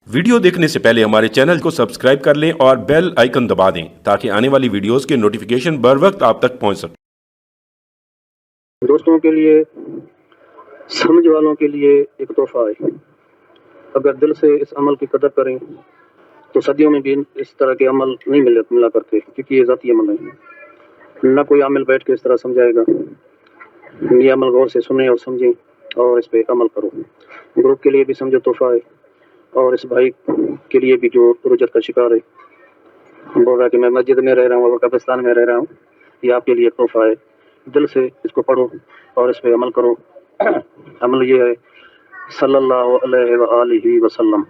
Video देखने से पहले हमारे चैनल को सब्सक्राइब कर लें और बेल आइकन दबा दें ताकि आने वाली वीडियोस के नोटिफिकेशन बर वक्त आप तक पहुंच सके। दोस्तों के लिए, समझ वालों के लिए एक तोहफा है। अगर दिल से इस अमल की कदर करें तो सदियों में भी इस तरह के अमल नहीं मिला करते, क्योंकि ये ज़ाती अमल है। न कोई अमल बैठ के इस तरह समझाएगा। ये अमल गौर से सुने और समझें और इस पे अमल करो। ग्रुप के लिए भी समझो तोहफा है, और इस भाई के लिए भी जो रुजत का शिकार है, बोल रहा है कि मैं मस्जिद में रह रहा हूँ और कब्रिस्तान में रह रहा हूँ, ये आपके लिए एक तोहफा है। दिल से इसको पढ़ो और इस पे अमल करो। अमल ये है, सल्लल्लाहु अलैहि व आलिहि वसल्लम,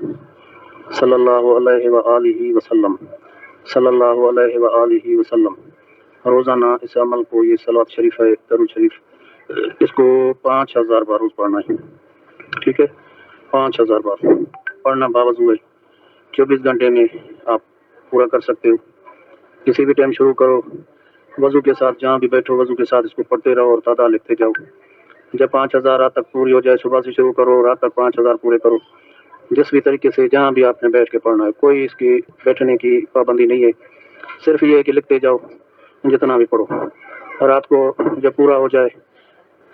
सल्लल्लाहु अलैहि व आलिहि वसल्लम, सल्लल्लाहु अलैहि व आलिहि वसल्लम। रोज़ाना इस अमल को, ये सलावत शरीफ है, दरूद शरीफ, इसको 5000 बार रोज़ पढ़ना है। ठीक है, 5000 बार पढ़ना बावजूद है। 24 घंटे में आप पूरा कर सकते हो। किसी भी टाइम शुरू करो, वज़ू के साथ, जहाँ भी बैठो वज़ू के साथ इसको पढ़ते रहो और तादाद लिखते जाओ। जब 5000 रात तक पूरी हो जाए, सुबह से शुरू करो, रात तक 5000 पूरे करो। जिस भी तरीके से जहाँ भी आपने बैठ के पढ़ना है, कोई इसकी बैठने की पाबंदी नहीं है। सिर्फ ये है कि लिखते जाओ, जितना भी पढ़ो। रात को जब पूरा हो जाए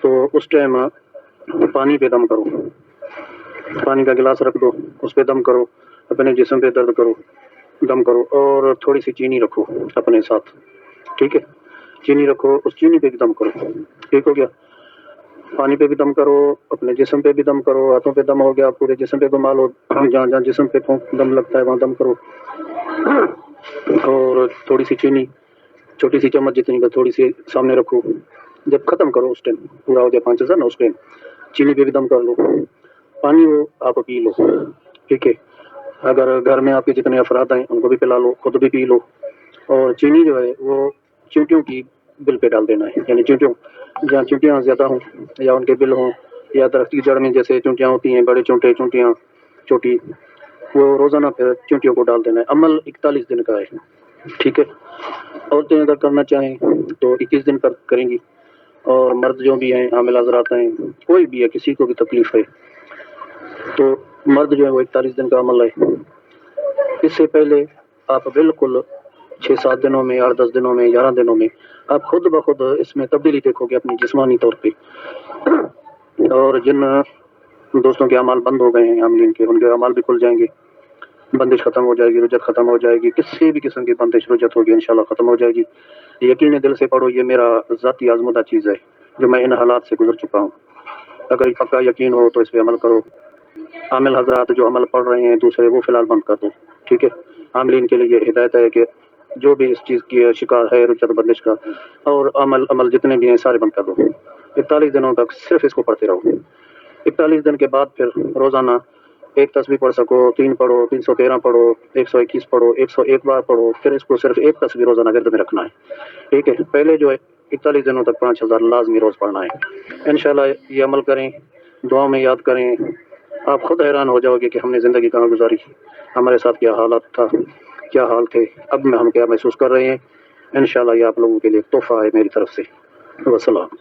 तो उस टाइम पानी पे दम करो, पानी का गिलास रख दो, उस पर दम करो, अपने जिस्म पे दर्द करो, दम करो, और थोड़ी सी चीनी रखो अपने साथ। ठीक है, चीनी रखो, उस चीनी पे भी दम करो। ठीक हो गया। पानी पे भी दम करो, अपने जिस्म पे भी दम करो, हाथों पे दम हो गया, पूरे जिस्म पे घुमा लो, जहाँ जहाँ जिस्म पे दम लगता है वहाँ दम करो। और थोड़ी सी चीनी, छोटी सी चम्मच जितनी का, थोड़ी सी सामने रखो। जब ख़त्म करो उस टाइम पूरा हो जाए 5000 ना, उस टाइम चीनी पे भी दम कर लो, पानी वो आप पी लो। ठीक है, अगर घर में आपके जितने अफराद हैं उनको भी पिला लो, खुद भी पी लो। और चीनी जो है वो चींटियों की बिल पे डाल देना है, यानी चींटियों, जहाँ चींटियाँ ज़्यादा हों या उनके बिल हों, या दरख्त की जड़ में जैसे चींटियाँ होती हैं, बड़े चींटियाँ छोटी, वो रोज़ाना फिर चींटियों को डाल देना है। अमल 41 दिन का है। ठीक है, औरतें अगर करना चाहें तो 21 दिन करेंगी, और मर्द जो भी हैं, हामिल हज़रात हैं, कोई भी है, किसी को भी तकलीफ़ है तो मर्द जो है वो 41 दिन का अमल है। इससे पहले आप बिल्कुल 6-7 दिनों में, 8-10 दिनों में, 11 दिनों में आप खुद ब खुद इसमें तब्दीली देखोगे अपनी जिस्मानी तौर पे। और जिन दोस्तों के अमाल बंद हो गए हैं हामिलीन के, उनके अमाल भी खुल जाएंगे, बंदिश ख़त्म हो जाएगी, रुजत ख़त्म हो जाएगी, किसी भी किस्म की बंदिश रुजत होगी इंशाल्लाह ख़त्म हो जाएगी। यकीन दिल से पढ़ो, ये मेरा ज़ाती आज़मुदा चीज़ है जो मैं इन हालात से गुजर चुका हूँ। अगर पक्का यकीन हो तो इस पर अमल करो। हामिल हज़रात जो अमल पढ़ रहे हैं दूसरे, वो फ़िलहाल बंद कर दो। ठीक है, हामिलीन के लिए ये हिदायत है कि जो भी इस चीज़ की शिकार है, रुजत बंदिश का, और अमल जितने भी हैं सारे बंद कर दो। 41 दिनों तक सिर्फ इसको पढ़ते रहो। 41 दिन के बाद फिर रोज़ाना एक तस्बीह पढ़ सको, 3 पढ़ो, 313 पढ़ो, 121 पढ़ो, 101 बार पढ़ो, फिर इसको सिर्फ एक तस्बीह रोज़ाना गिरद में रखना है। ठीक है, पहले जो है 41 दिनों तक 5000 लाजमी रोज़ पढ़ना है। इंशाल्लाह ये अमल करें, दुआ में याद करें, आप खुद हैरान हो जाओगे कि हमने ज़िंदगी कहाँ गुजारी, हमारे साथ क्या हालात था, क्या हाल थे, अब में हम क्या महसूस कर रहे हैं। इंशाल्लाह ये आप लोगों के लिए एक तोहफ़ा है मेरी तरफ से। वस्सलाम।